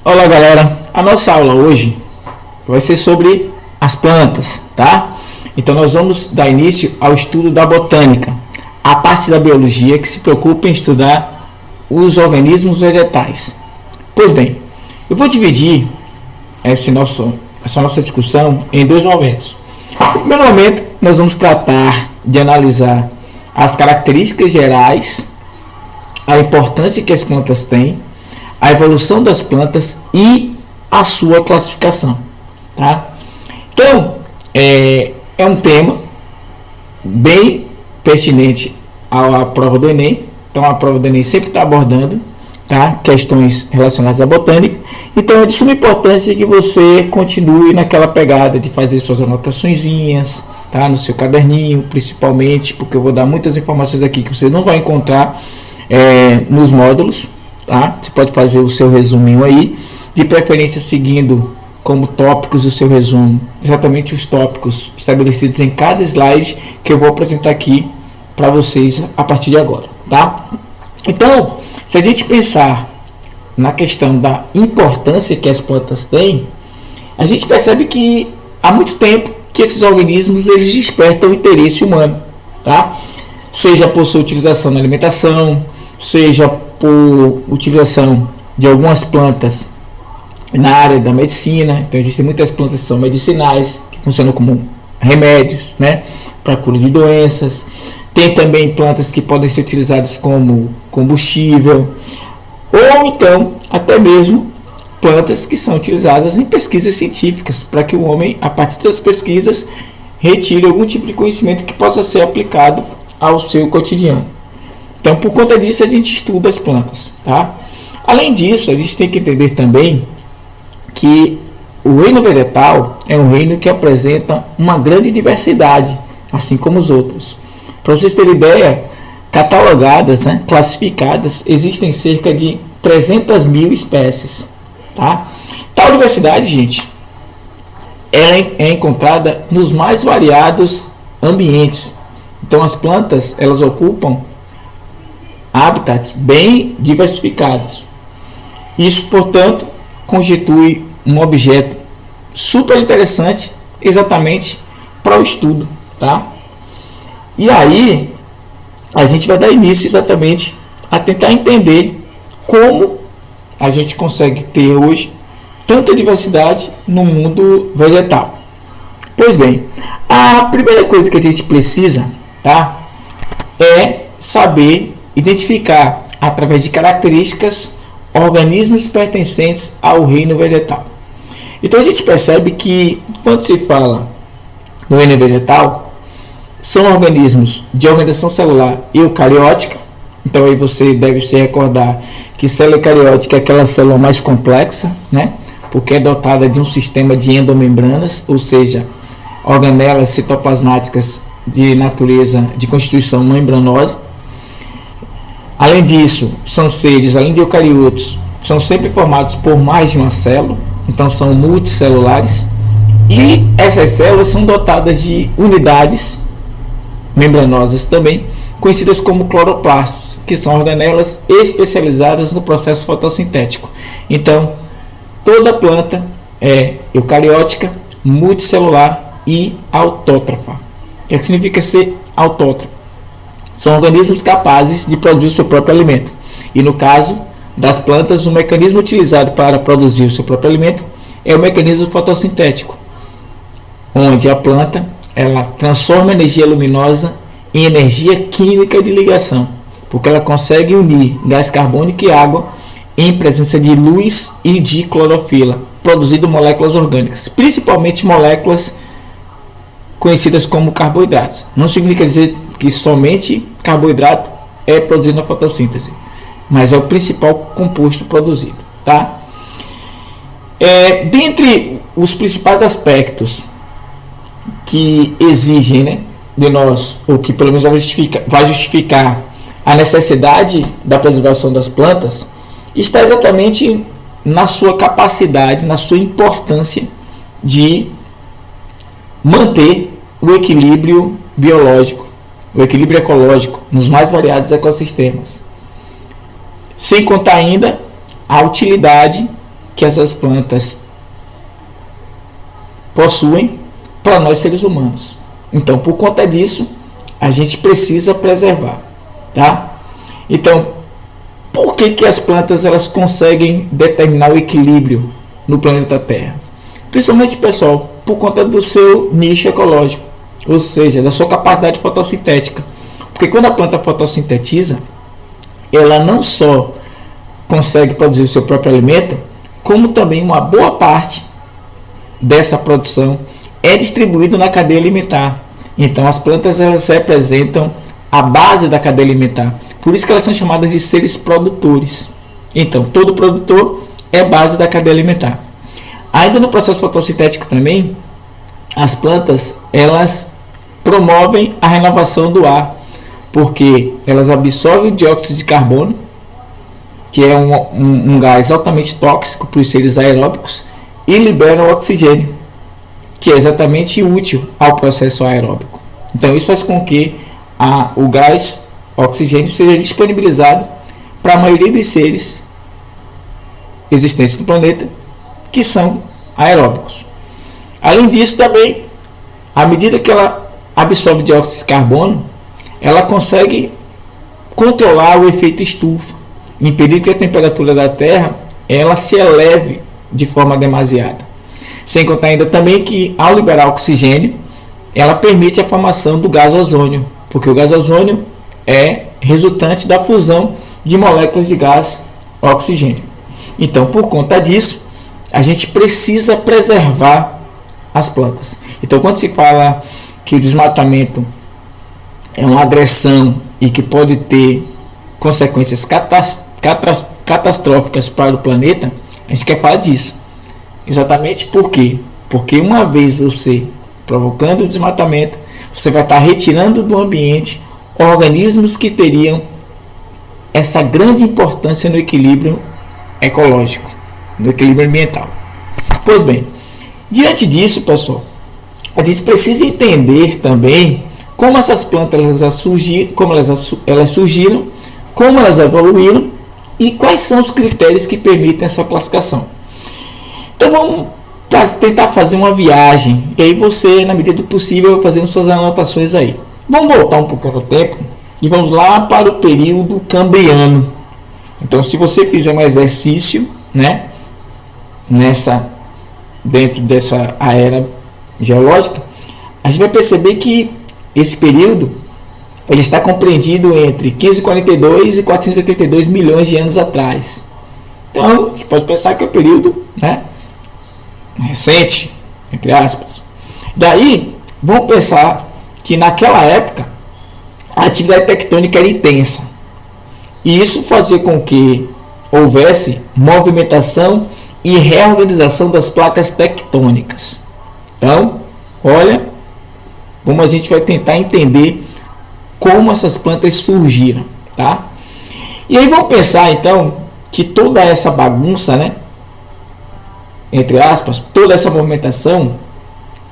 Olá galera, a nossa aula hoje vai ser sobre as plantas, tá? Então nós vamos dar início ao estudo da botânica, a parte da biologia que se preocupa em estudar os organismos vegetais. Pois bem, eu vou dividir essa nossa discussão em dois momentos. No primeiro momento, nós vamos tratar de analisar as características gerais, a importância que as plantas têm, a evolução das plantas e a sua classificação, tá? Então, é um tema bem pertinente à prova do Enem. Então, a prova do Enem sempre está abordando, tá, questões relacionadas à botânica. Então, é de suma importância que você continue naquela pegada de fazer suas anotaçõezinhas, tá, no seu caderninho, principalmente, porque eu vou dar muitas informações aqui que você não vai encontrar nos módulos. Tá? Você pode fazer o seu resuminho aí, de preferência seguindo como tópicos o seu resumo, exatamente os tópicos estabelecidos em cada slide que eu vou apresentar aqui para vocês a partir de agora, tá? Então, se a gente pensar na questão da importância que as plantas têm, a gente percebe que há muito tempo que esses organismos eles despertam o interesse humano, tá? Seja por sua utilização na alimentação, seja por utilização de algumas plantas na área da medicina. Então existem muitas plantas que são medicinais, que funcionam como remédios, né, para cura de doenças. Tem também plantas que podem ser utilizadas como combustível, ou então até mesmo plantas que são utilizadas em pesquisas científicas, para que o homem, a partir das pesquisas, retire algum tipo de conhecimento que possa ser aplicado ao seu cotidiano. Então, por conta disso, a gente estuda as plantas, tá? Além disso, a gente tem que entender também que o reino vegetal é um reino que apresenta uma grande diversidade, assim como os outros. Para vocês terem ideia, catalogadas, né, classificadas, existem cerca de 300 mil espécies, tá? Tal diversidade, gente, ela é encontrada nos mais variados ambientes. Então, as plantas, elas ocupam habitats bem diversificados. Isso, portanto, constitui um objeto super interessante exatamente para o estudo, tá? E aí a gente vai dar início exatamente a tentar entender como a gente consegue ter hoje tanta diversidade no mundo vegetal. Pois bem, a primeira coisa que a gente precisa, tá, é saber identificar, através de características, organismos pertencentes ao reino vegetal. Então a gente percebe que, quando se fala no reino vegetal, são organismos de organização celular eucariótica. Então aí você deve se recordar que célula eucariótica é aquela célula mais complexa, né? Porque é dotada de um sistema de endomembranas, ou seja, organelas citoplasmáticas de natureza de constituição membranosa. Além disso, são seres, além de eucariotos, são sempre formados por mais de uma célula, então são multicelulares, e essas células são dotadas de unidades membranosas também, conhecidas como cloroplastos, que são organelas especializadas no processo fotossintético. Então, toda planta é eucariótica, multicelular e autótrofa. O que significa ser autótrofa? São organismos capazes de produzir o seu próprio alimento. E no caso das plantas, o mecanismo utilizado para produzir o seu próprio alimento é o mecanismo fotossintético, onde a planta ela transforma a energia luminosa em energia química de ligação, porque ela consegue unir gás carbônico e água em presença de luz e de clorofila, produzindo moléculas orgânicas, principalmente moléculas conhecidas como carboidratos. Não significa dizer que somente carboidrato é produzido na fotossíntese, mas é o principal composto produzido, tá? Dentre os principais aspectos que exigem, né, de nós, ou que pelo menos vai justificar a necessidade da preservação das plantas, está exatamente na sua capacidade, na sua importância de manter o equilíbrio biológico, o equilíbrio ecológico nos mais variados ecossistemas. Sem contar ainda a utilidade que essas plantas possuem para nós seres humanos. Então, por conta disso, a gente precisa preservar, tá? Então, por que as plantas elas conseguem determinar o equilíbrio no planeta Terra? Principalmente, pessoal, por conta do seu nicho ecológico, ou seja, da sua capacidade fotossintética. Porque quando a planta fotossintetiza, ela não só consegue produzir o seu próprio alimento, como também uma boa parte dessa produção é distribuída na cadeia alimentar. Então as plantas elas representam a base da cadeia alimentar. Por isso que elas são chamadas de seres produtores. Então todo produtor é base da cadeia alimentar. Ainda no processo fotossintético também, as plantas elas promovem a renovação do ar, porque elas absorvem o dióxido de carbono, que é um gás altamente tóxico para os seres aeróbicos, e liberam o oxigênio, que é exatamente útil ao processo aeróbico. Então isso faz com que o gás oxigênio seja disponibilizado para a maioria dos seres existentes no planeta que são aeróbicos. Além disso também, à medida que ela absorve dióxido de carbono, ela consegue controlar o efeito estufa, impedir que a temperatura da Terra ela se eleve de forma demasiada. Sem contar ainda também que ao liberar oxigênio, ela permite a formação do gás ozônio, porque o gás ozônio é resultante da fusão de moléculas de gás oxigênio. Então, por conta disso, a gente precisa preservar as plantas. Então, quando se fala que o desmatamento é uma agressão e que pode ter consequências catastróficas para o planeta, a gente quer falar disso. Exatamente por quê? Porque uma vez você provocando o desmatamento, você vai estar retirando do ambiente organismos que teriam essa grande importância no equilíbrio ecológico, no equilíbrio ambiental. Pois bem, diante disso, pessoal, a gente precisa entender também como essas plantas surgiram, como elas evoluíram e quais são os critérios que permitem essa classificação. Então vamos tentar fazer uma viagem e aí você, na medida do possível, vai fazendo suas anotações aí. Vamos voltar um pouco no tempo e vamos lá para o período cambriano. Então, se você fizer um exercício, né, dentro dessa era geológica, a gente vai perceber que esse período ele está compreendido entre 1542 e 482 milhões de anos atrás. Então, você pode pensar que é um período, né, recente, entre aspas. Daí, vamos pensar que naquela época a atividade tectônica era intensa. E isso fazia com que houvesse movimentação e reorganização das placas tectônicas. Então, olha como a gente vai tentar entender como essas plantas surgiram, tá? E aí vamos pensar então que toda essa bagunça, né, entre aspas, toda essa movimentação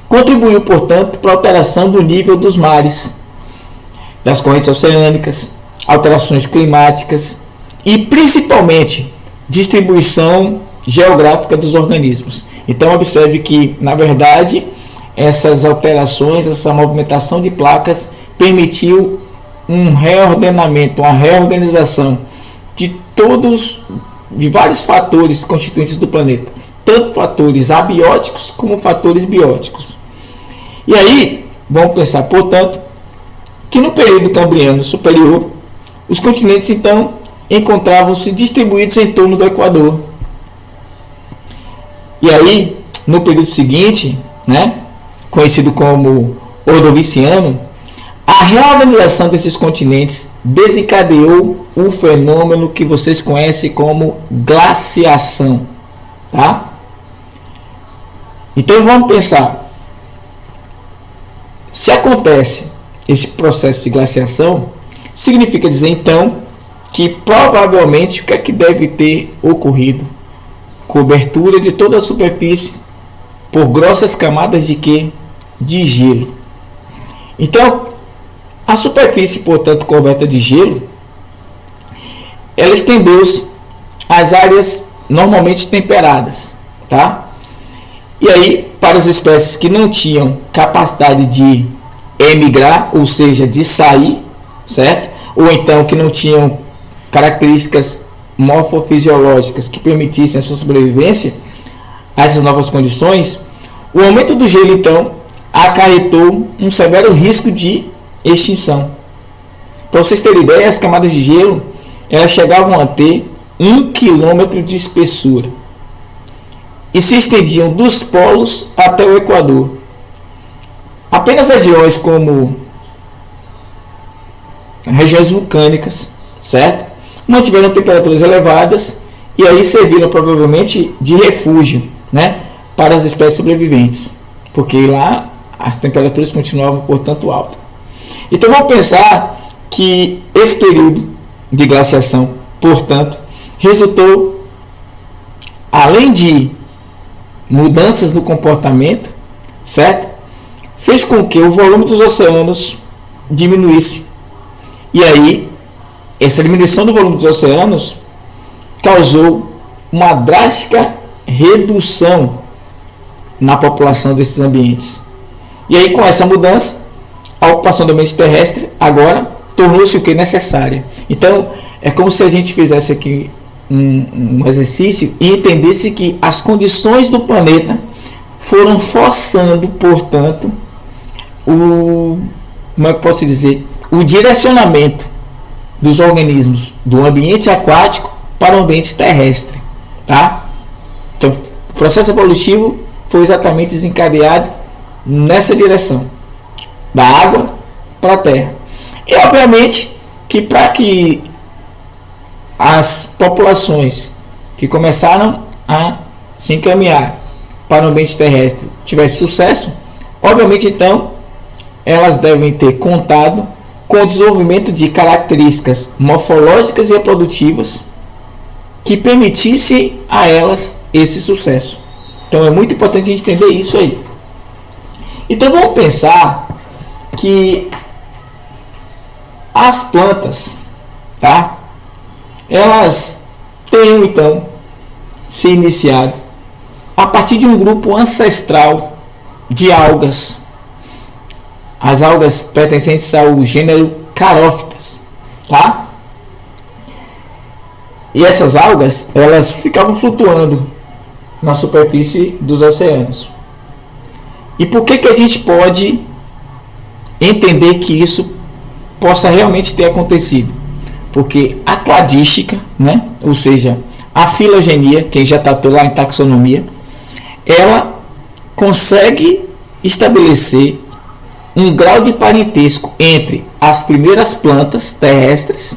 contribuiu, portanto, para a alteração do nível dos mares, das correntes oceânicas, alterações climáticas e principalmente distribuição geográfica dos organismos. Então observe que, na verdade, essas alterações, essa movimentação de placas permitiu um reordenamento, uma reorganização de vários fatores constituintes do planeta, tanto fatores abióticos como fatores bióticos. E aí, vamos pensar, portanto, que no período cambriano superior, os continentes então encontravam-se distribuídos em torno do Equador. E aí, no período seguinte, né, conhecido como Ordoviciano, a reorganização desses continentes desencadeou o fenômeno que vocês conhecem como glaciação, tá? Então vamos pensar, se acontece esse processo de glaciação, significa dizer então que provavelmente o que é que deve ter ocorrido? Cobertura de toda a superfície por grossas camadas de quê? De gelo. Então, a superfície, portanto, coberta de gelo, ela estendeu-se às áreas normalmente temperadas, tá? E aí, para as espécies que não tinham capacidade de emigrar, ou seja, de sair, certo? Ou então que não tinham características morfofisiológicas que permitissem a sua sobrevivência a essas novas condições, o aumento do gelo, então, acarretou um severo risco de extinção. Para vocês terem ideia, as camadas de gelo elas chegavam a ter 1 quilômetro de espessura e se estendiam dos polos até o Equador. Apenas regiões como regiões vulcânicas, certo? Mantiveram temperaturas elevadas e aí serviram provavelmente de refúgio, né, para as espécies sobreviventes, porque lá as temperaturas continuavam, portanto, altas. Então vamos pensar que esse período de glaciação, portanto, resultou, além de mudanças no comportamento, certo? Fez com que o volume dos oceanos diminuísse. E aí, essa diminuição do volume dos oceanos causou uma drástica redução na população desses ambientes. E aí, com essa mudança, a ocupação do ambiente terrestre agora tornou-se o que? Necessária. Então, é como se a gente fizesse aqui um exercício e entendesse que as condições do planeta foram forçando, portanto, como é que eu posso dizer? O direcionamento dos organismos do ambiente aquático para o ambiente terrestre, tá? Então, o processo evolutivo foi exatamente desencadeado nessa direção, da água para a terra. E obviamente que para que as populações que começaram a se encaminhar para o ambiente terrestre tivessem sucesso, obviamente então elas devem ter contado com o desenvolvimento de características morfológicas e reprodutivas que permitissem a elas esse sucesso. Então é muito importante a gente entender isso aí. Então vamos pensar que as plantas, tá? Elas tenham então se iniciado a partir de um grupo ancestral de algas. As algas pertencentes ao gênero Carófitas, tá? E essas algas, elas ficavam flutuando na superfície dos oceanos. E por que a gente pode entender que isso possa realmente ter acontecido? Porque a cladística, né? Ou seja, a filogenia, quem já tratou lá em taxonomia, ela consegue estabelecer um grau de parentesco entre as primeiras plantas terrestres,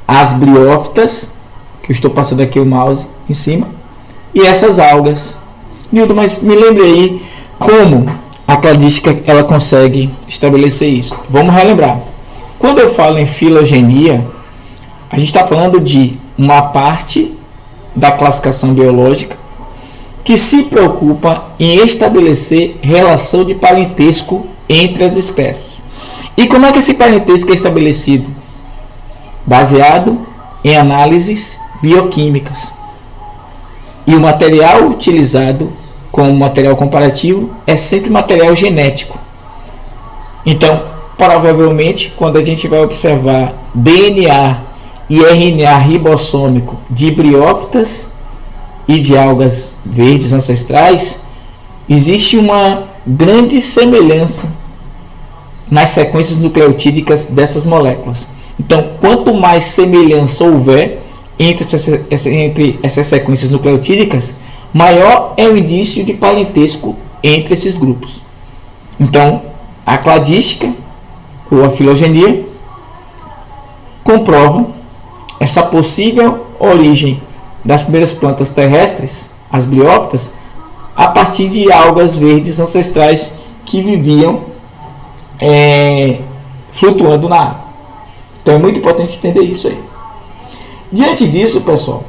as briófitas, que eu estou passando aqui o mouse em cima, e essas algas. Nildo, mas me lembre aí como a cladística ela consegue estabelecer isso. Vamos relembrar. Quando eu falo em filogenia, a gente está falando de uma parte da classificação biológica que se preocupa em estabelecer relação de parentesco entre as espécies. E como é que esse parentesco é estabelecido? Baseado em análises bioquímicas. E o material utilizado como material comparativo é sempre material genético. Então, provavelmente, quando a gente vai observar DNA e RNA ribossômico de briófitas e de algas verdes ancestrais, existe uma grande semelhança nas sequências nucleotídicas dessas moléculas. Então, quanto mais semelhança houver entre essas sequências nucleotídicas, maior é o indício de parentesco entre esses grupos. Então, a cladística ou a filogenia comprovam essa possível origem das primeiras plantas terrestres, as briófitas, a partir de algas verdes ancestrais que viviam flutuando na água. Então é muito importante entender isso aí. Diante disso, pessoal,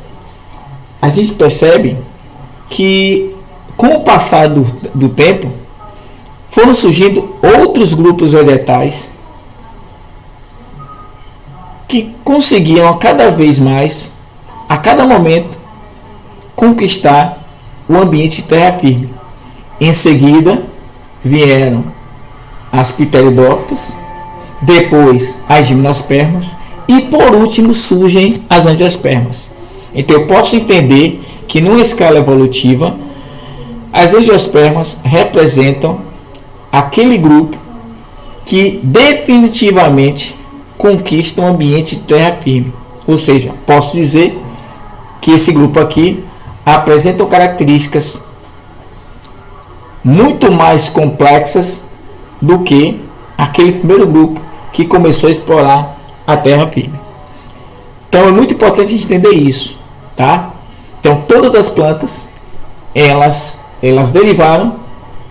a gente percebe que com o passar do tempo foram surgindo outros grupos vegetais que conseguiam a cada vez mais, a cada momento, conquistar o ambiente de terra firme. Em seguida, vieram as pteridófitas, depois as gimnospermas e por último surgem as angiospermas. Então eu posso entender que numa escala evolutiva as angiospermas representam aquele grupo que definitivamente conquista um ambiente de terra firme. Ou seja, posso dizer que esse grupo aqui apresenta características muito mais complexas do que aquele primeiro grupo que começou a explorar a terra firme. Então é muito importante entender isso, tá? Então todas as plantas elas derivaram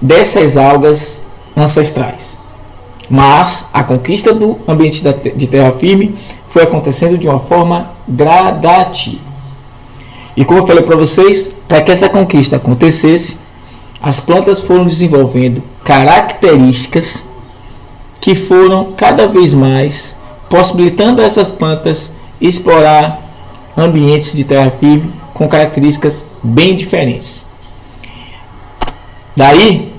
dessas algas ancestrais, mas a conquista do ambiente de terra firme foi acontecendo de uma forma gradativa. E como eu falei para vocês, para que essa conquista acontecesse, as plantas foram desenvolvendo características que foram cada vez mais possibilitando a essas plantas explorar ambientes de terra firme com características bem diferentes. Daí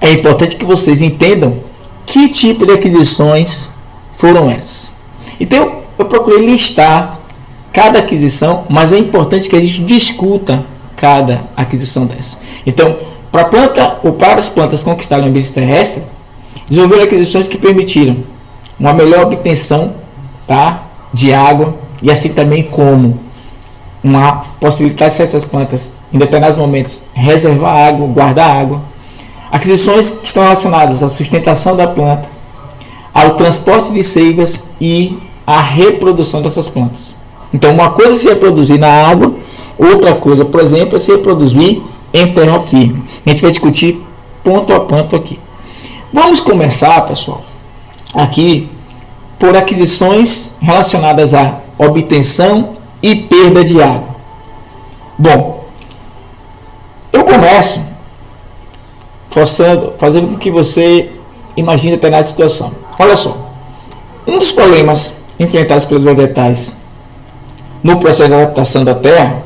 é importante que vocês entendam que tipo de aquisições foram essas. Então eu procurei listar cada aquisição, mas é importante que a gente discuta cada aquisição dessa. Então, para a planta ou para as plantas conquistarem o ambiente terrestre, desenvolveram aquisições que permitiram uma melhor obtenção, tá, de água e assim também como uma possibilidade de essas plantas em determinados momentos reservar água, guardar água. Aquisições que estão relacionadas à sustentação da planta, ao transporte de seivas e à reprodução dessas plantas. Então uma coisa é se reproduzir na água, outra coisa, por exemplo, é se reproduzir em terra firme. A gente vai discutir ponto a ponto aqui. Vamos começar, pessoal, aqui por aquisições relacionadas à obtenção e perda de água. Bom, eu começo fazendo com que você imagine determinada situação. Olha só, um dos problemas enfrentados pelos vegetais no processo de adaptação da terra,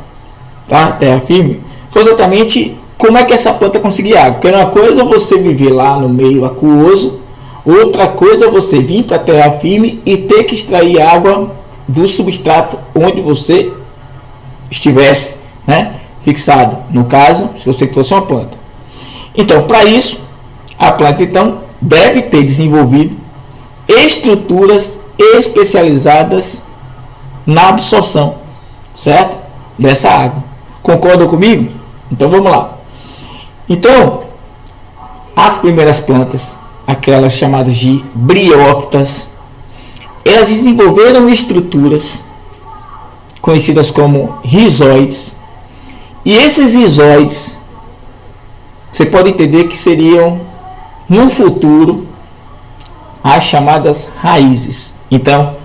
tá, terra firme, foi exatamente como é que essa planta conseguia água. Porque uma coisa é você viver lá no meio aquoso, outra coisa é você vir para a terra firme e ter que extrair água do substrato onde você estivesse, né, fixado. No caso, se você fosse uma planta. Então, para isso, a planta então deve ter desenvolvido estruturas especializadas na absorção, certo? Dessa água. Concordam comigo? Então vamos lá. Então, as primeiras plantas, aquelas chamadas de briófitas, elas desenvolveram estruturas conhecidas como rizóides. E esses rizóides, você pode entender que seriam, no futuro, as chamadas raízes. Então,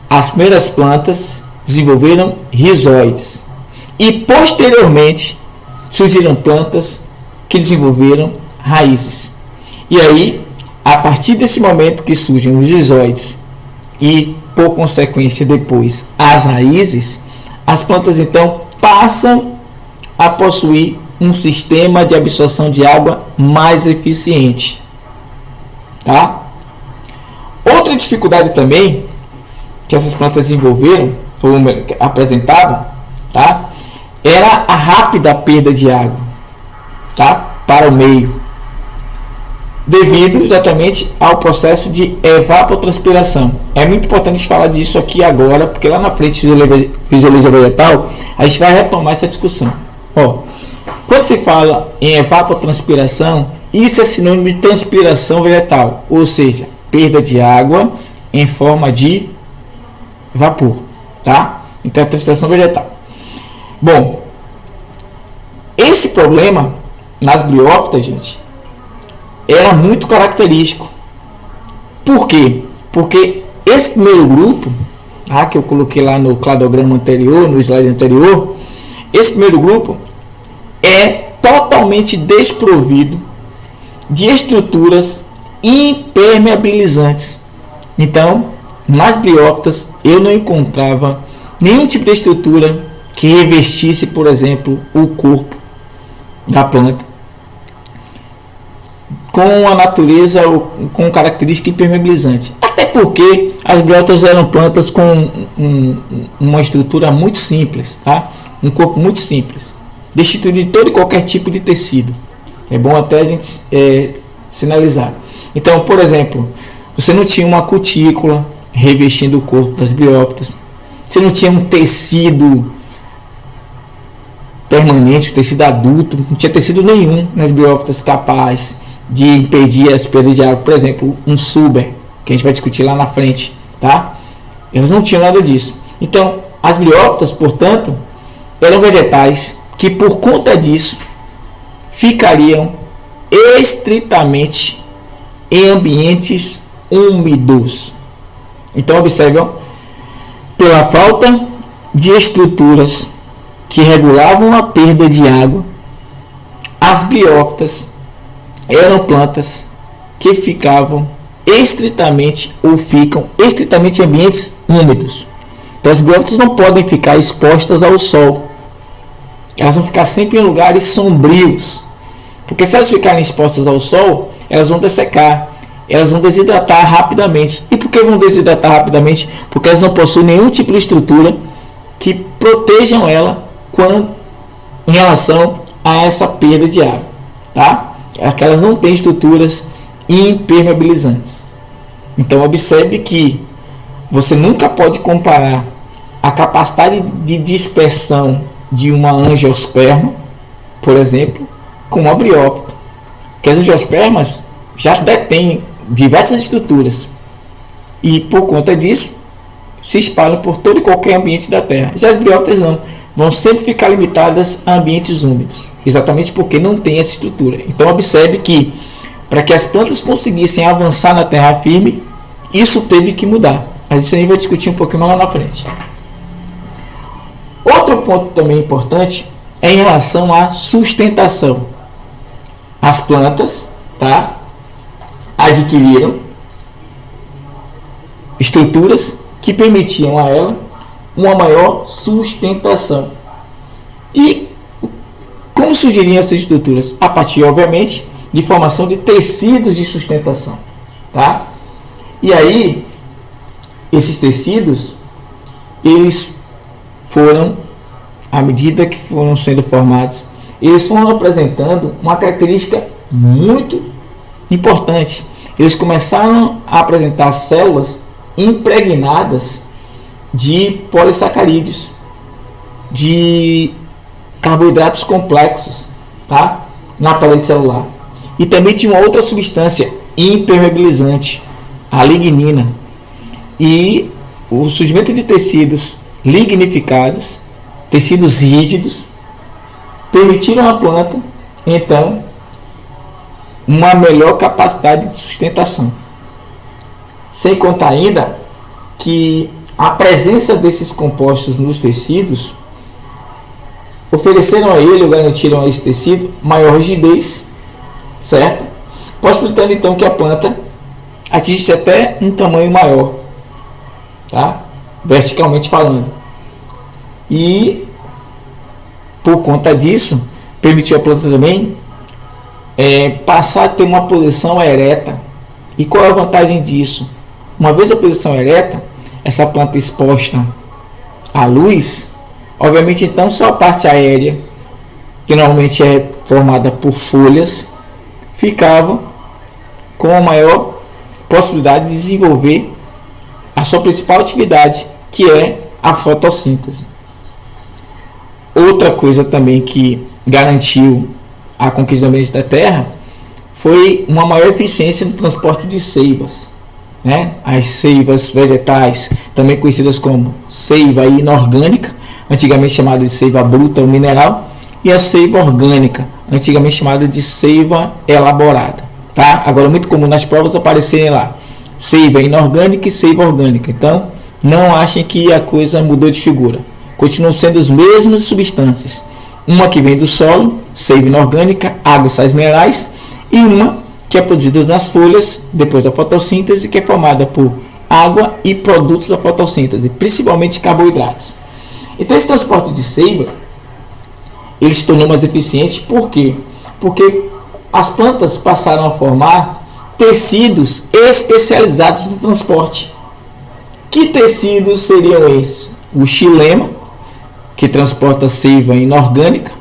as primeiras plantas desenvolveram rizóides. E, posteriormente, surgiram plantas que desenvolveram raízes. E aí, a partir desse momento que surgem os rizóides e, por consequência, depois as raízes, as plantas então passam a possuir um sistema de absorção de água mais eficiente. Tá? Outra dificuldade também que essas plantas desenvolveram, ou apresentavam, tá, era a rápida perda de água, tá, para o meio, devido exatamente ao processo de evapotranspiração. É muito importante falar disso aqui agora, porque lá na frente, fisiologia vegetal, a gente vai retomar essa discussão. Ó, quando se fala em evapotranspiração, isso é sinônimo de transpiração vegetal, ou seja, perda de água em forma de vapor, tá? Então é transpiração vegetal. Bom, esse problema nas briófitas, gente, era muito característico. Por quê? Porque esse primeiro grupo, que eu coloquei lá no cladograma anterior, no slide anterior, esse primeiro grupo é totalmente desprovido de estruturas impermeabilizantes. Então, nas briófitas eu não encontrava nenhum tipo de estrutura que revestisse, por exemplo, o corpo da planta com a natureza ou com característica impermeabilizante. Até porque as briófitas eram plantas com uma estrutura muito simples, tá? Um corpo muito simples, destituído de todo e qualquer tipo de tecido. É bom até a gente sinalizar. Então, por exemplo, você não tinha uma cutícula revestindo o corpo das briófitas, você não tinha um tecido permanente, tecido adulto, não tinha tecido nenhum nas briófitas capaz de impedir as perdas de água. Por exemplo, um suber, que a gente vai discutir lá na frente, tá? Elas não tinham nada disso. Então, as briófitas, portanto, eram vegetais que, por conta disso, ficariam estritamente em ambientes úmidos. Então, observam, pela falta de estruturas que regulavam a perda de água, as briófitas eram plantas que ficavam estritamente ou ficam estritamente em ambientes úmidos. Então, as briófitas não podem ficar expostas ao sol. Elas vão ficar sempre em lugares sombrios. Porque se elas ficarem expostas ao sol, elas vão dessecar, elas vão desidratar rapidamente. E por que vão desidratar rapidamente? Porque elas não possuem nenhum tipo de estrutura que protejam ela em relação a essa perda de água, tá? Elas não têm estruturas impermeabilizantes. Então observe que você nunca pode comparar a capacidade de dispersão de uma angiosperma, por exemplo, com uma briófita. Porque as angiospermas já detêm diversas estruturas e, por conta disso, se espalham por todo e qualquer ambiente da Terra. Já as briófitas não, vão sempre ficar limitadas a ambientes úmidos, exatamente porque não tem essa estrutura. Então observe que, para que as plantas conseguissem avançar na terra firme, isso teve que mudar. Mas isso a gente vai discutir um pouquinho mais lá na frente. Outro ponto também importante é em relação à sustentação. As plantas, tá, adquiriram estruturas que permitiam a ela uma maior sustentação. E como surgiriam essas estruturas? A partir, obviamente, de formação de tecidos de sustentação, tá? E aí, esses tecidos, eles foram, à medida que foram sendo formados, eles foram apresentando uma característica muito importante. Eles começaram a apresentar células impregnadas de polissacarídeos, de carboidratos complexos, tá? Na parede celular. E também tinha uma outra substância impermeabilizante, a lignina. E o surgimento de tecidos lignificados, tecidos rígidos, permitiram à planta, então, uma melhor capacidade de sustentação. Sem contar ainda que a presença desses compostos nos tecidos ofereceram a ele, ou garantiram a esse tecido, maior rigidez, certo? Possibilitando então que a planta atingisse até um tamanho maior, tá? Verticalmente falando. E por conta disso, permitiu a planta também passar a ter uma posição ereta. E qual é a vantagem disso? Uma vez a posição ereta, essa planta exposta à luz, obviamente então só a parte aérea, que normalmente é formada por folhas, ficava com a maior possibilidade de desenvolver a sua principal atividade, que é a fotossíntese. Outra coisa também que garantiu a conquista do ambiente da Terra foi uma maior eficiência no transporte de seivas, né? As seivas vegetais, também conhecidas como seiva inorgânica, antigamente chamada de seiva bruta ou mineral, e a seiva orgânica, antigamente chamada de seiva elaborada, tá? Agora é muito comum nas provas aparecerem lá seiva inorgânica e seiva orgânica. Então não achem que a coisa mudou de figura, continuam sendo as mesmas substâncias. Uma que vem do solo, seiva inorgânica, água e sais minerais, e uma que é produzida nas folhas depois da fotossíntese, que é formada por água e produtos da fotossíntese, principalmente carboidratos. Então esse transporte de seiva ele se tornou mais eficiente. Por quê? Porque as plantas passaram a formar tecidos especializados no transporte. Que tecidos seriam esses? O xilema, que transporta seiva inorgânica,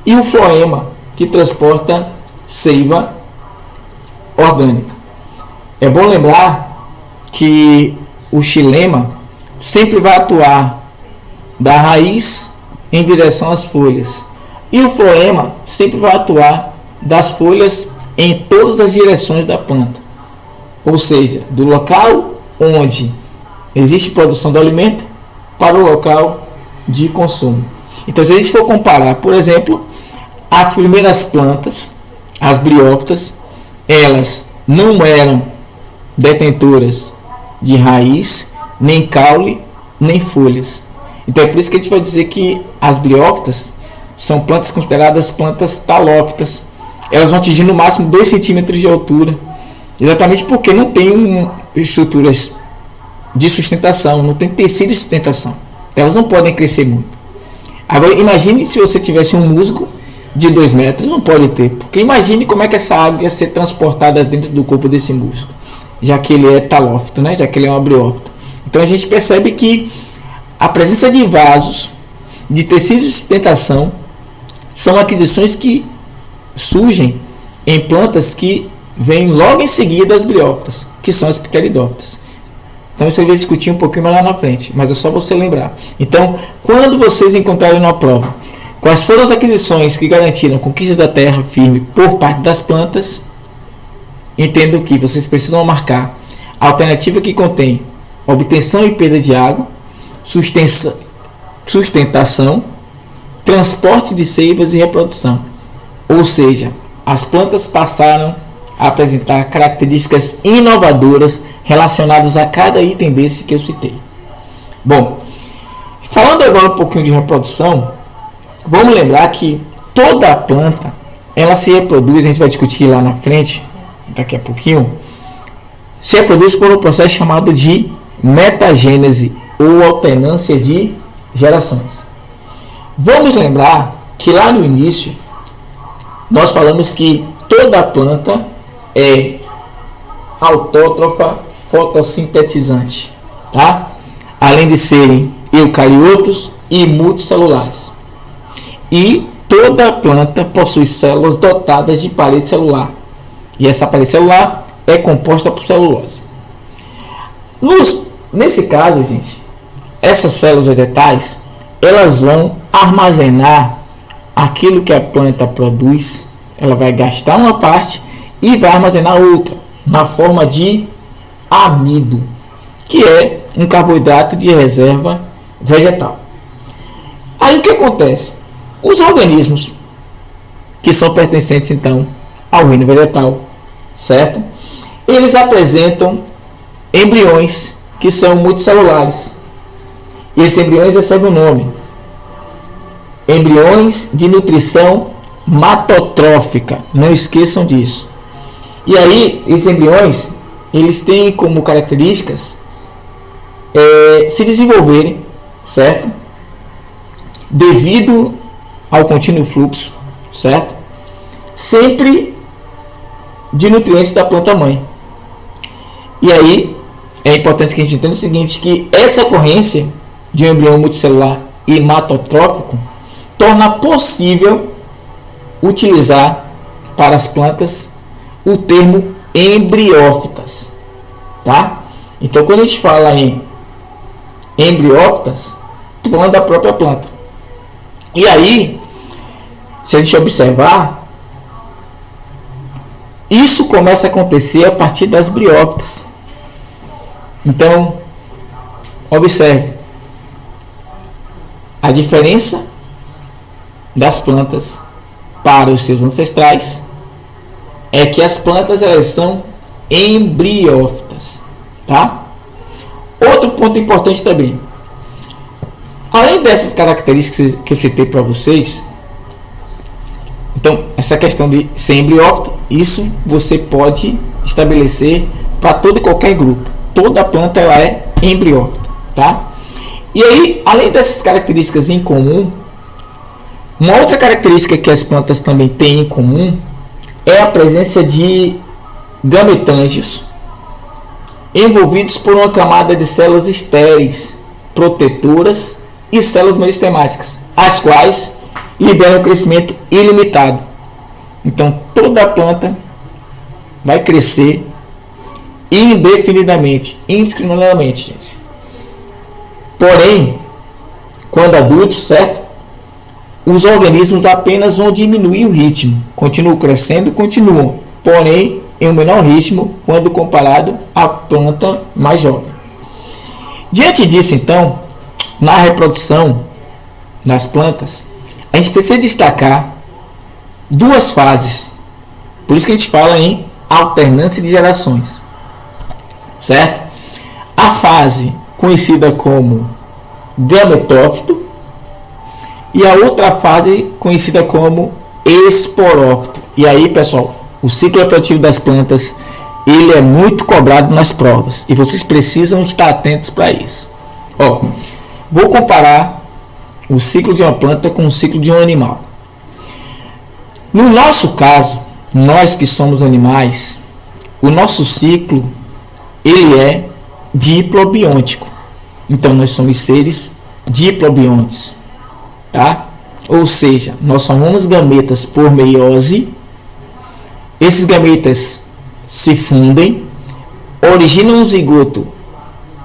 e o floema, que transporta seiva orgânica. É bom lembrar que o xilema sempre vai atuar da raiz em direção às folhas, e o floema sempre vai atuar das folhas em todas as direções da planta, ou seja, do local onde existe produção do alimento para o local de consumo. Então, se a gente for comparar, por exemplo, as primeiras plantas, as briófitas, elas não eram detentoras de raiz, nem caule, nem folhas. Então é por isso que a gente vai dizer que as briófitas são plantas consideradas plantas talófitas. Elas vão atingir no máximo 2 centímetros de altura, exatamente porque não tem estruturas de sustentação, não tem tecido de sustentação. Elas não podem crescer muito. Agora imagine se você tivesse um musgo de 2 metros, não pode ter, porque imagine como é que essa água ia ser transportada dentro do corpo desse musgo, já que ele é talófito, né? Já que ele é uma briófita. Então a gente percebe que a presença de vasos, de tecidos de sustentação, são aquisições que surgem em plantas que vêm logo em seguida das briófitas, que são as pteridófitas. Então isso eu vou discutir um pouquinho mais lá na frente, mas é só você lembrar. Então, quando vocês encontrarem na prova quais foram as aquisições que garantiram a conquista da terra firme por parte das plantas, entendam que vocês precisam marcar a alternativa que contém obtenção e perda de água, sustentação, transporte de seivas e reprodução. Ou seja, as plantas passaram a apresentar características inovadoras relacionadas a cada item desse que eu citei. Bom, falando agora um pouquinho de reprodução, vamos lembrar que toda a planta ela se reproduz, a gente vai discutir lá na frente, daqui a pouquinho, se reproduz por um processo chamado de metagênese ou alternância de gerações. Vamos lembrar que lá no início nós falamos que toda a planta é autótrofa fotossintetizante, tá? Além de serem eucariotos e multicelulares. E toda a planta possui células dotadas de parede celular. E essa parede celular é composta por celulose. Nesse caso, gente, essas células vegetais, elas vão armazenar aquilo que a planta produz. Ela vai gastar uma parte e vai armazenar outra na forma de amido, que é um carboidrato de reserva vegetal. Aí o que acontece? Os organismos que são pertencentes então ao reino vegetal, certo? Eles apresentam embriões que são multicelulares. E esses embriões recebem o nome embriões de nutrição matotrófica. Não esqueçam disso. E aí, esses embriões, eles têm como características se desenvolverem, certo? Devido ao contínuo fluxo, certo? Sempre de nutrientes da planta mãe. E aí, é importante que a gente entenda o seguinte, que essa ocorrência de um embrião multicelular e matotrófico torna possível utilizar para as plantas o termo embriófitas, tá? Então, quando a gente fala em embriófitas, estou falando da própria planta. E aí, se a gente observar, isso começa a acontecer a partir das briófitas. Então, observe a diferença das plantas para os seus ancestrais é que as plantas elas são embriófitas, tá? Outro ponto importante também, além dessas características que eu citei para vocês, então essa questão de ser embriófita, isso você pode estabelecer para todo e qualquer grupo. Toda planta ela é embriófita, tá? E aí, além dessas características em comum, uma outra característica que as plantas também têm em comum é a presença de gametângios envolvidos por uma camada de células estéreis, protetoras e células meristemáticas, as quais liberam crescimento ilimitado. Então, toda a planta vai crescer indefinidamente, indiscriminadamente, gente. Porém, quando adultos, certo? Os organismos apenas vão diminuir o ritmo. Continuam crescendo, continuam. Porém, em um menor ritmo quando comparado à planta mais jovem. Diante disso, então, na reprodução das plantas, a gente precisa destacar duas fases. Por isso que a gente fala em alternância de gerações. Certo? A fase conhecida como gametófito e a outra fase conhecida como esporófito. E aí, pessoal, o ciclo reprodutivo das plantas ele é muito cobrado nas provas e vocês precisam estar atentos para isso. Vou comparar o ciclo de uma planta com o ciclo de um animal. No nosso caso, nós que somos animais, o nosso ciclo ele é diplobiôntico. Então nós somos seres diplobiontes, tá? Ou seja, nós formamos gametas por meiose. Esses gametas se fundem, originam um zigoto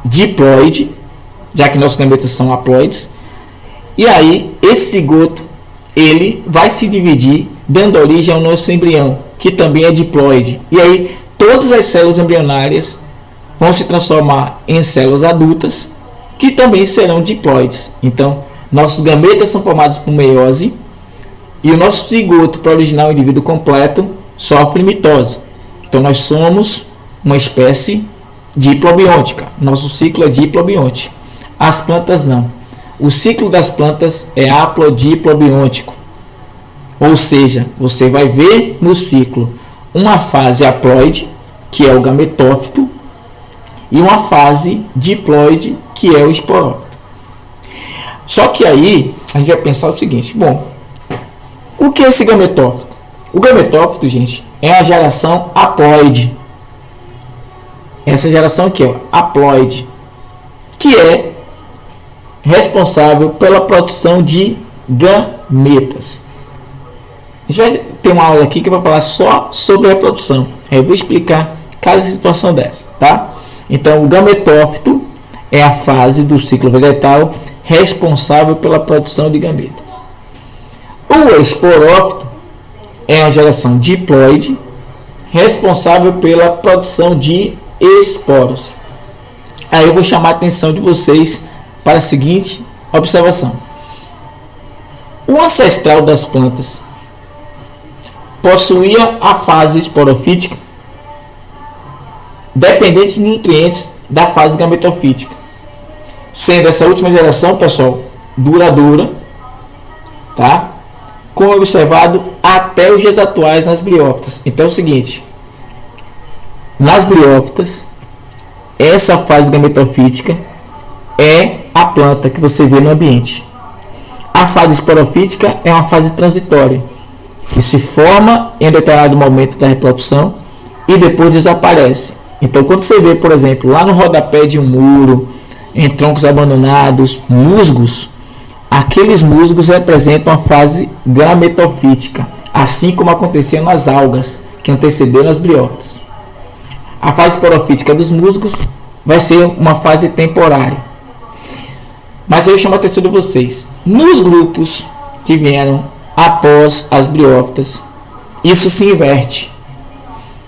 diploide, já que nossos gametas são haploides. E aí esse zigoto ele vai se dividir, dando origem ao nosso embrião, que também é diploide. E aí todas as células embrionárias vão se transformar em células adultas, que também serão diploides. Então, nossos gametas são formados por meiose e o nosso zigoto para originar o indivíduo completo sofre mitose. Então, nós somos uma espécie diplobiôntica. Nosso ciclo é diplobionte. As plantas não. O ciclo das plantas é haplodiplobiôntico. Ou seja, você vai ver no ciclo uma fase haploide, que é o gametófito, e uma fase diploide, que é o esporófito. Só que aí a gente vai pensar o seguinte: bom, o que é esse gametófito? O gametófito, gente, é a geração haploide. Essa geração aqui, haploide, que é responsável pela produção de gametas. A gente vai ter uma aula aqui que vai falar só sobre reprodução. Aí eu vou explicar cada situação dessa, tá? Então, o gametófito é a fase do ciclo vegetal responsável pela produção de gametas. O esporófito é a geração diploide responsável pela produção de esporos. Aí eu vou chamar a atenção de vocês para a seguinte observação: o ancestral das plantas possuía a fase esporofítica dependente de nutrientes da fase gametofítica, sendo essa última geração, pessoal, duradoura, tá? Como observado até os dias atuais nas briófitas. Então é o seguinte: nas briófitas, essa fase gametofítica é a planta que você vê no ambiente. A fase esporofítica é uma fase transitória, que se forma em determinado momento da reprodução e depois desaparece. Então, quando você vê, por exemplo, lá no rodapé de um muro, em troncos abandonados, musgos, aqueles musgos representam a fase gametofítica, assim como acontecia nas algas, que antecederam as briófitas. A fase esporofítica dos musgos vai ser uma fase temporária. Mas aí eu chamo a atenção de vocês: nos grupos que vieram após as briófitas, isso se inverte.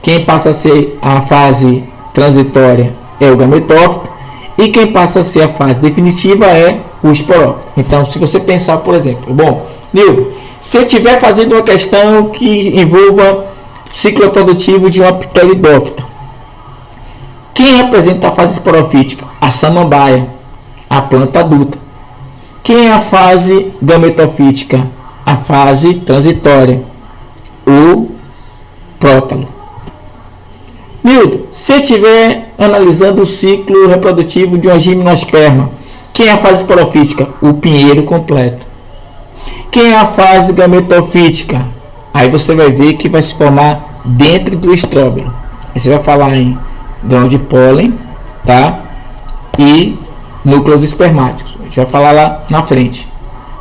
Quem passa a ser a fase transitória é o gametófito e quem passa a ser a fase definitiva é o esporófito. Então, se você pensar, por exemplo, bom, Nildo, se eu estiver fazendo uma questão que envolva ciclo reprodutivo de uma pteridófita, quem representa a fase esporofítica? A samambaia, a planta adulta. Quem é a fase gametofítica? A fase transitória, o prótalo. Nildo, se eu estiver analisando o ciclo reprodutivo de uma gimnosperma, Quem é a fase esporofítica? O pinheiro completo. Quem é a fase gametofítica? Aí você vai ver que vai se formar dentro do estróbilo. Aí você vai falar em grão de pólen, tá? E núcleos espermáticos. A gente vai falar lá na frente.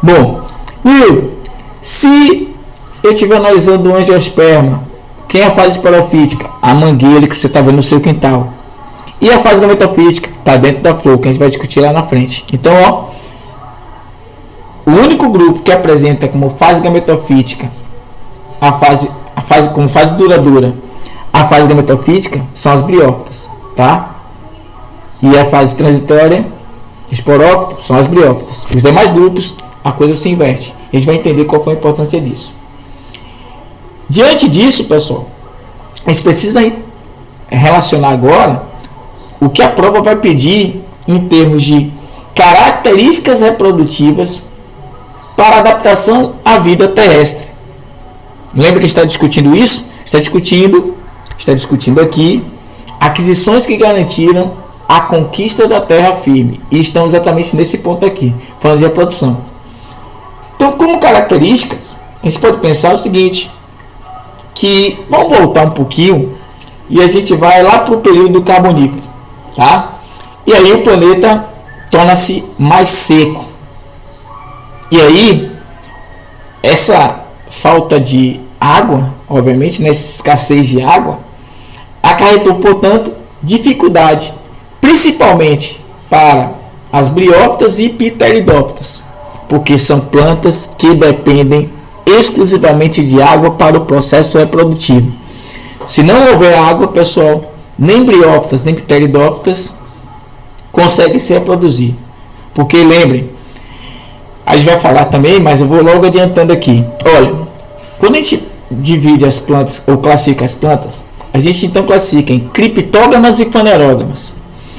Bom, Will, se eu estiver analisando o angiosperma, quem é a fase esporofítica? A mangueira que você está vendo no seu quintal. E a fase gametofítica está dentro da flor, que a gente vai discutir lá na frente. Então, ó, o único grupo que apresenta como fase gametofítica como fase duradoura a fase gametofítica são as briófitas, tá? E a fase transitória, esporófito, são as briófitas. Os demais grupos, a coisa se inverte. A gente vai entender qual foi a importância disso. Diante disso, pessoal, a gente precisa relacionar agora o que a prova vai pedir em termos de características reprodutivas para adaptação à vida terrestre. Lembra que está discutindo isso? Está discutindo aqui aquisições que garantiram a conquista da terra firme. E estamos exatamente nesse ponto aqui, falando de reprodução. Então, como características, a gente pode pensar o seguinte, que vamos voltar um pouquinho e a gente vai lá para o período carbonífero, tá? E aí o planeta torna-se mais seco. E aí, essa falta de água, obviamente, nessa escassez de água, acarretou, portanto, dificuldade, principalmente para as briófitas e pteridófitas, porque são plantas que dependem exclusivamente de água para o processo reprodutivo. Se não houver água, pessoal, nem briófitas nem pteridófitas conseguem se reproduzir. Porque lembrem, a gente vai falar também, mas eu vou logo adiantando aqui. Olha, quando a gente divide as plantas ou classifica as plantas, a gente então classifica em criptógamas e fanerógamas.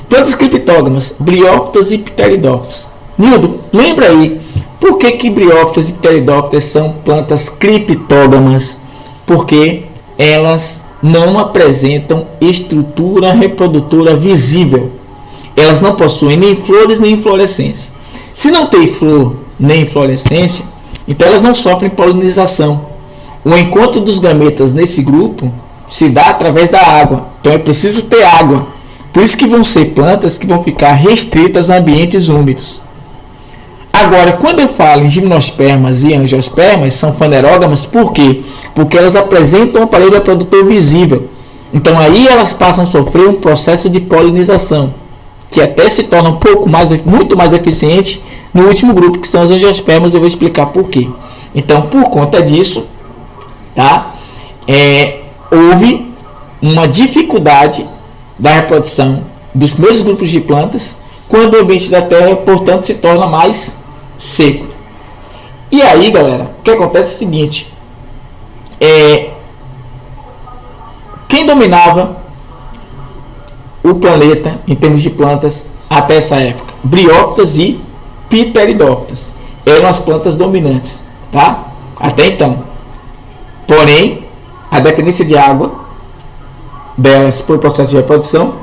Plantas criptógamas, briófitas e pteridófitas. Nildo, lembra aí, por que briófitas e pteridófitas são plantas criptógamas? Porque elas não apresentam estrutura reprodutora visível. Elas não possuem nem flores nem inflorescência. Se não tem flor nem inflorescência, então elas não sofrem polinização. O encontro dos gametas nesse grupo se dá através da água. Então é preciso ter água. Por isso que vão ser plantas que vão ficar restritas a ambientes úmidos. Agora, quando eu falo em gimnospermas e angiospermas, são fanerógamas, por quê? Porque elas apresentam um aparelho reprodutor visível. Então aí elas passam a sofrer um processo de polinização, que até se torna muito mais eficiente no último grupo, que são os angiospermas. Eu vou explicar por quê. Então, por conta disso, tá? Houve uma dificuldade da reprodução dos primeiros grupos de plantas quando o ambiente da Terra, portanto, se torna mais seco. E aí, galera, o que acontece é o seguinte: quem dominava o planeta em termos de plantas até essa época? Briófitas e pteridófitas eram as plantas dominantes, tá? Até então. Porém, a dependência de água delas por processo de reprodução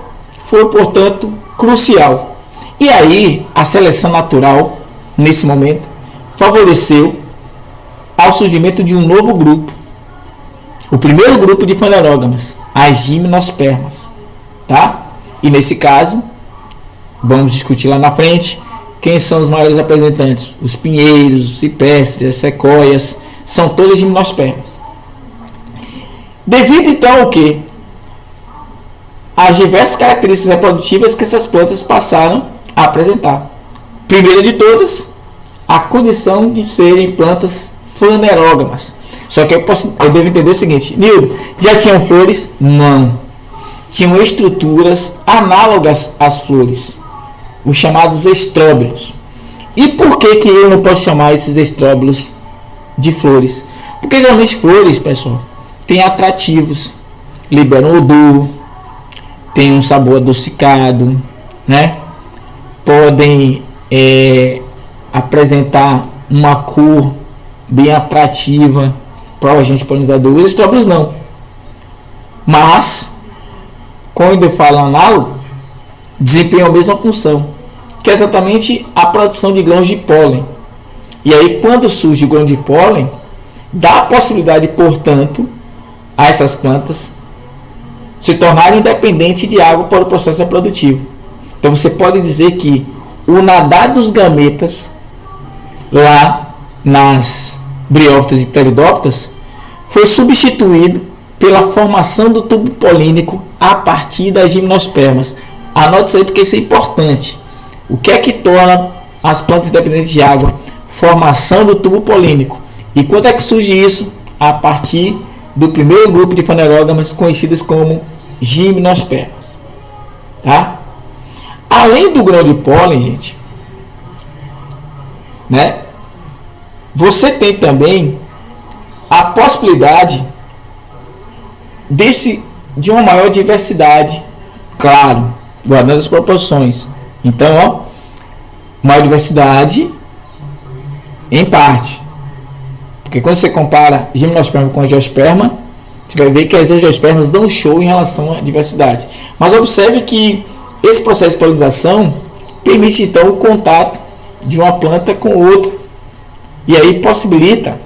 foi, portanto, crucial. E aí, a seleção natural, nesse momento, favoreceu ao surgimento de um novo grupo. O primeiro grupo de fanerógamas, as gimnospermas, tá? E nesse caso, vamos discutir lá na frente, quem são os maiores representantes? Os pinheiros, os ciprestes, as sequoias, são todas gimnospermas. Devido então ao que? As diversas características reprodutivas que essas plantas passaram a apresentar. Primeira de todas, a condição de serem plantas fanerógamas. Só que eu devo entender o seguinte: Nildo, já tinham flores? Não. Tinham estruturas análogas às flores, os chamados estróbilos. E por que eu não posso chamar esses estróbilos de flores? Porque geralmente flores, pessoal, têm atrativos, liberam odor, tem um sabor adocicado, né? Podem apresentar uma cor bem atrativa para o agente polinizador. Os estróbilos não. Mas, quando eu falo análogo, desempenham a mesma função, que é exatamente a produção de grãos de pólen. E aí, quando surge o grão de pólen, dá a possibilidade, portanto, a essas plantas se tornarem independentes de água para o processo reprodutivo. Então, você pode dizer que o nadar dos gametas lá nas briófitas e pteridófitas foi substituído pela formação do tubo polínico a partir das gimnospermas. Anote isso aí porque isso é importante. O que é que torna as plantas dependentes de água? Formação do tubo polínico. E quando é que surge isso? A partir do primeiro grupo de fanerógamas conhecidas como gimnospermas. Tá? Além do grão de pólen, gente, né? Você tem também a possibilidade de uma maior diversidade, claro, guardando as proporções. Então, ó, maior diversidade em parte, porque quando você compara gimnosperma com angiosperma, você vai ver que as angiospermas dão show em relação à diversidade. Mas observe que esse processo de polinização permite então o contato de uma planta com outra, e aí possibilita,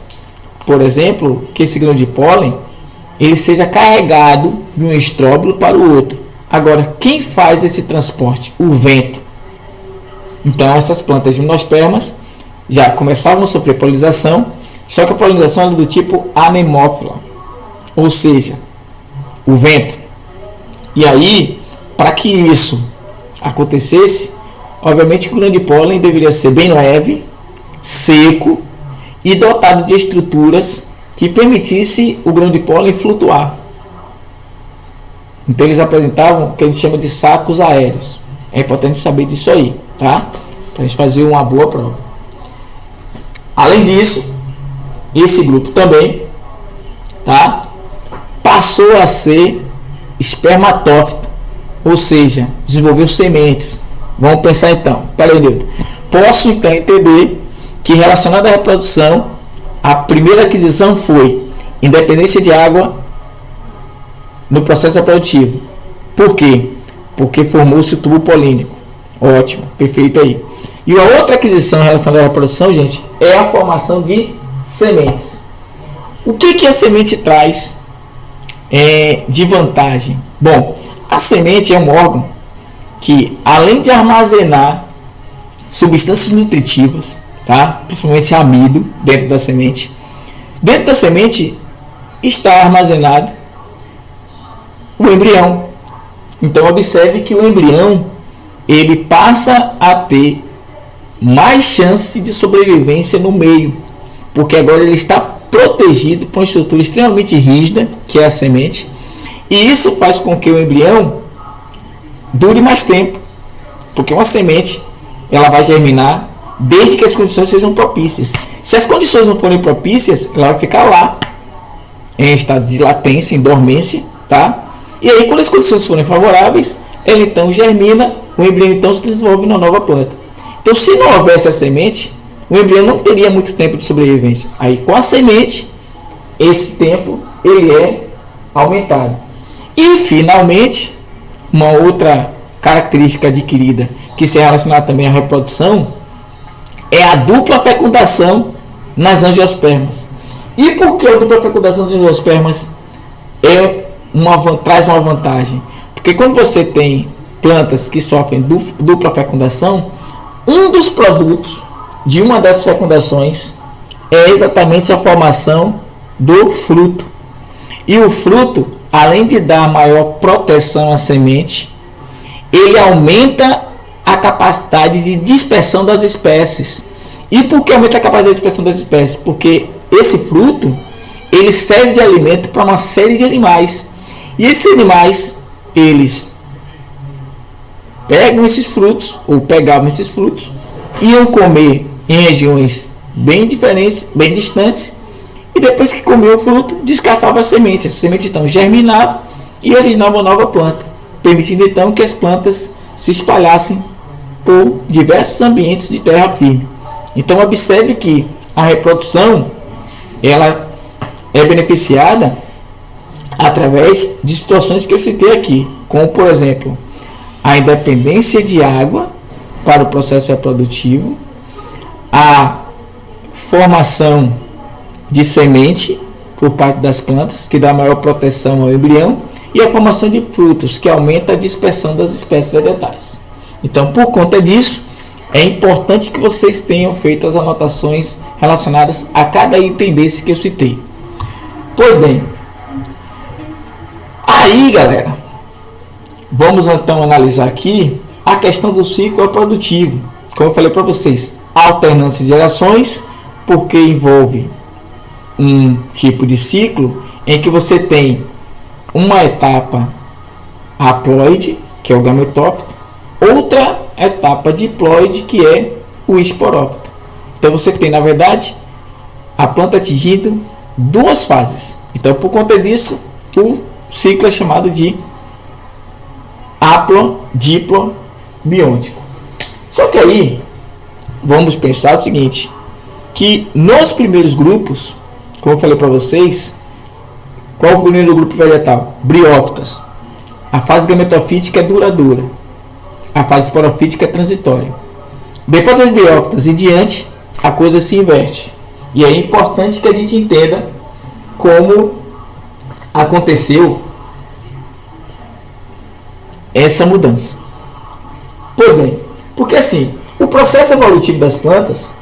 por exemplo, que esse grão de pólen ele seja carregado de um estróbilo para o outro. Agora, quem faz esse transporte? O vento. Então, essas plantas gimnospermas já começavam a sofrer polinização, só que a polinização era do tipo anemófila, ou seja, o vento. E aí, para que isso acontecesse, obviamente que o grão de pólen deveria ser bem leve, seco e dotado de estruturas que permitisse o grão de pólen flutuar. Então eles apresentavam o que a gente chama de sacos aéreos. É importante saber disso aí, tá? Para a gente fazer uma boa prova. Além disso, esse grupo também, tá, passou a ser espermatófito, ou seja, desenvolveu sementes. Vamos pensar então. Peraí, Nilton. Posso então entender que relacionado à reprodução, a primeira aquisição foi independência de água no processo reprodutivo. Por quê? Porque formou-se o tubo polínico. Ótimo, perfeito aí. E a outra aquisição relacionada à reprodução, gente, é a formação de sementes. O que a semente traz de vantagem? Bom, a semente é um órgão que, além de armazenar substâncias nutritivas, tá? Principalmente amido dentro da semente está armazenado o embrião. Então observe que o embrião ele passa a ter mais chance de sobrevivência no meio, porque agora ele está protegido por uma estrutura extremamente rígida, que é a semente, e isso faz com que o embrião dure mais tempo, porque uma semente ela vai germinar desde que as condições sejam propícias. Se as condições não forem propícias, ela vai ficar lá em estado de latência, em dormência, tá? E aí, quando as condições forem favoráveis, ela então germina, o embrião então se desenvolve numa nova planta. Então, se não houvesse a semente, o embrião não teria muito tempo de sobrevivência. Aí, com a semente, esse tempo ele é aumentado. E, finalmente, uma outra característica adquirida que se relaciona também à reprodução é a dupla fecundação nas angiospermas. E por que a dupla fecundação das angiospermas traz uma vantagem? Porque quando você tem plantas que sofrem dupla fecundação, um dos produtos de uma das fecundações é exatamente a formação do fruto. E o fruto, além de dar maior proteção à semente, ele aumenta a capacidade de dispersão das espécies. E por que aumenta a capacidade de dispersão das espécies? Porque esse fruto ele serve de alimento para uma série de animais. E esses animais, eles pegam esses frutos, ou pegavam esses frutos, iam comer em regiões bem diferentes, bem distantes, e depois que comeu o fruto, descartava a semente. Essa semente então germinava e originava uma nova planta, permitindo então que as plantas se espalhassem por diversos ambientes de terra firme. Então observe que a reprodução ela é beneficiada através de situações que eu citei aqui, como por exemplo a independência de água para o processo reprodutivo, a formação de semente por parte das plantas, que dá maior proteção ao embrião, e a formação de frutos, que aumenta a dispersão das espécies vegetais. Então, por conta disso, é importante que vocês tenham feito as anotações relacionadas a cada item desse que eu citei. Pois bem, aí, galera, vamos então analisar aqui a questão do ciclo reprodutivo. Como eu falei para vocês, alternância de gerações, porque envolve um tipo de ciclo em que você tem uma etapa haploide, que é o gametófito, outra etapa diploide, que é o esporófito. Então você tem, na verdade, a planta atingindo duas fases. Então, por conta disso, o ciclo é chamado de haplo-diplo-biôntico. Só que aí, vamos pensar o seguinte, que nos primeiros grupos, como eu falei para vocês, qual o primeiro grupo vegetal? Briófitas. A fase gametofítica é duradoura. A fase esporofítica é transitória. Depois das briófitas em diante, a coisa se inverte. E é importante que a gente entenda como aconteceu essa mudança. Pois bem, porque assim, o processo evolutivo das plantas,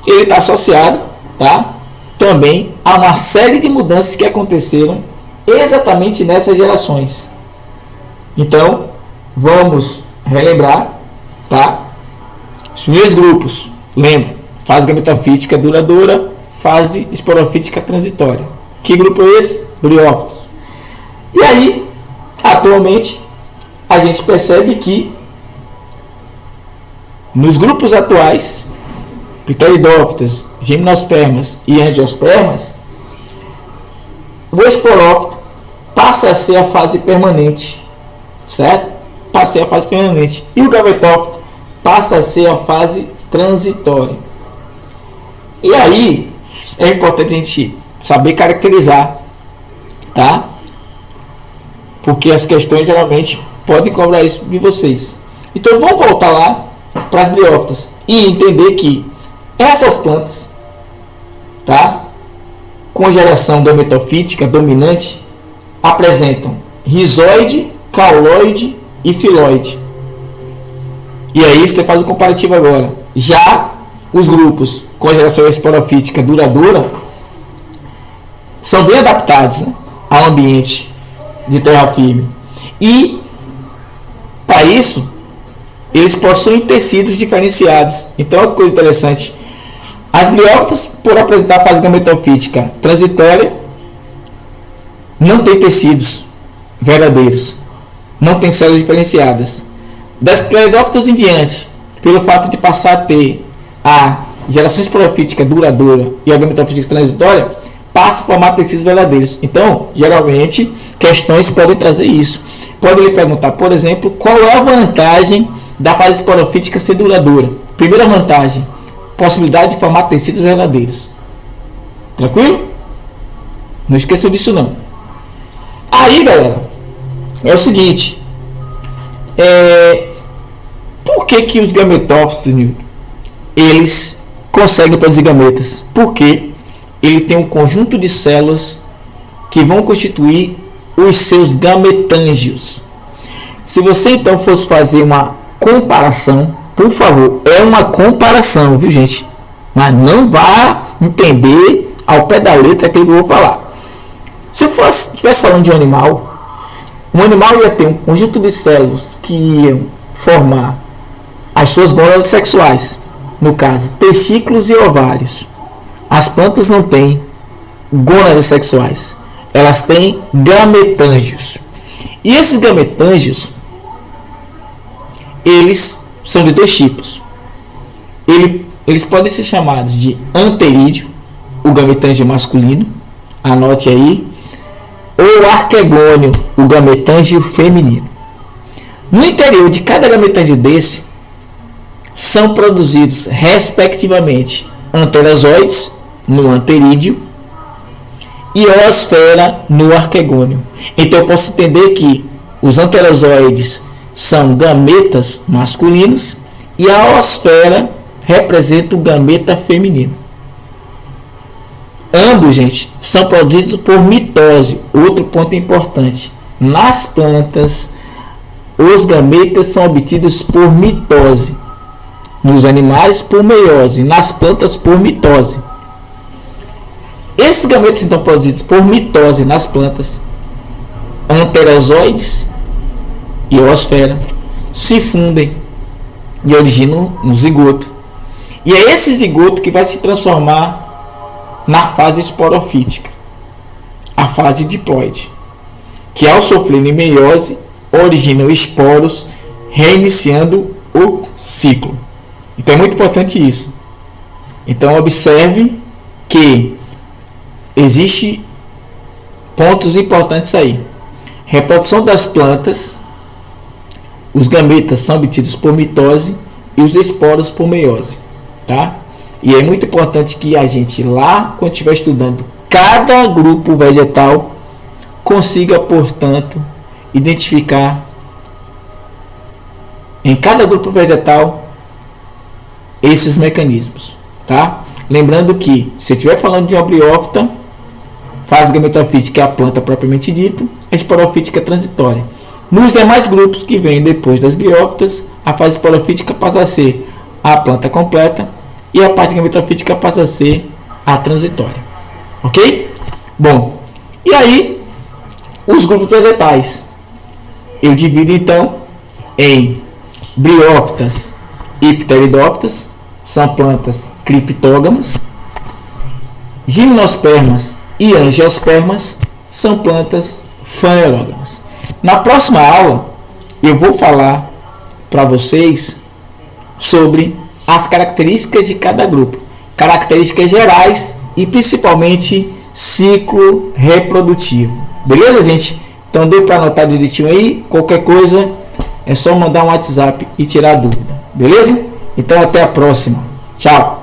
ele está associado, tá, também a uma série de mudanças que aconteceram exatamente nessas gerações. Então, vamos relembrar, tá? Os primeiros grupos, lembra? Fase gametofítica duradoura, fase esporofítica transitória. Que grupo é esse? Briófitas. E aí, atualmente, a gente percebe que nos grupos atuais, pteridófitas, gimnospermas e angiospermas, o esporófito passa a ser a fase permanente, certo? Passa a ser a fase permanente. E o gametófito passa a ser a fase transitória. E aí, é importante a gente saber caracterizar, tá? Porque as questões geralmente podem cobrar isso de vocês. Então, vamos voltar lá para as briófitas e entender que essas plantas, tá, com geração gametofítica dominante, apresentam rizoide, cauloide e filoide. E aí você faz o comparativo agora. Já os grupos com geração esporofítica duradoura são bem adaptados, né, ao ambiente de terra firme. E para isso eles possuem tecidos diferenciados. Então, é uma coisa interessante. As briófitas, por apresentar a fase gametofítica transitória, não tem tecidos verdadeiros, não tem células diferenciadas. Das pteridófitas em diante, pelo fato de passar a ter a geração esporofítica duradoura e a gametofítica transitória, passa a formar tecidos verdadeiros. Então, geralmente, questões podem trazer isso. Pode lhe perguntar, por exemplo, qual é a vantagem da fase esporofítica ser duradoura? Primeira vantagem, possibilidade de formar tecidos verdadeiros. Tranquilo? Não esqueça disso não. Aí, galera, é o seguinte, por que os gametófitos, eles conseguem produzir gametas? Porque ele tem um conjunto de células que vão constituir os seus gametângios. Se você então fosse fazer uma comparação, por favor, é uma comparação, viu, gente? Mas não vá entender ao pé da letra aquilo que eu vou falar. Se eu estivesse falando de um animal ia ter um conjunto de células que iam formar as suas glândulas sexuais, no caso, testículos e ovários. As plantas não têm gônadas sexuais, elas têm gametângios. E esses gametângios, eles são de dois tipos. Eles podem ser chamados de anterídeo, o gametângio masculino, anote aí, ou arquegônio, o gametângio feminino. No interior de cada gametângio desse, são produzidos, respectivamente, anterozoides no anterídeo e oosfera no arquegônio. Então eu posso entender que os anterozoides são gametas masculinos E a oosfera representa o gameta feminino. Ambos, gente, são produzidos por mitose. Outro ponto importante. Nas plantas, os gametas são obtidos por mitose. Nos animais, por meiose. Nas plantas, por mitose. Esses gametas, então, produzidos por mitose nas plantas, anterozoides e oosfera, se fundem e originam um zigoto. E é esse zigoto que vai se transformar na fase esporofítica, a fase diploide, que ao sofrer meiose originam esporos, reiniciando o ciclo. Então é muito importante isso. Então observe que existe pontos importantes aí. Reprodução das plantas, os gametas são obtidos por mitose e os esporos por meiose, tá? E é muito importante que a gente lá, quando estiver estudando cada grupo vegetal, consiga, portanto, identificar em cada grupo vegetal esses mecanismos, tá? Lembrando que, se eu estiver falando de uma briófita, fase gametofítica é a planta propriamente dita, a esporofítica é transitória. Nos demais grupos que vêm depois das briófitas, a fase esporofítica passa a ser a planta completa e a parte gametofítica passa a ser a transitória. Ok? Bom, e aí os grupos vegetais. Eu divido então em briófitas e pteridófitas, são plantas criptógamas. Gimnospermas e angiospermas são plantas fanerógamas. Na próxima aula eu vou falar para vocês sobre as características de cada grupo, características gerais e principalmente ciclo reprodutivo. Beleza, gente? Então deu para anotar direitinho aí. Qualquer coisa é só mandar um WhatsApp e tirar dúvida. Beleza? Então até a próxima. Tchau.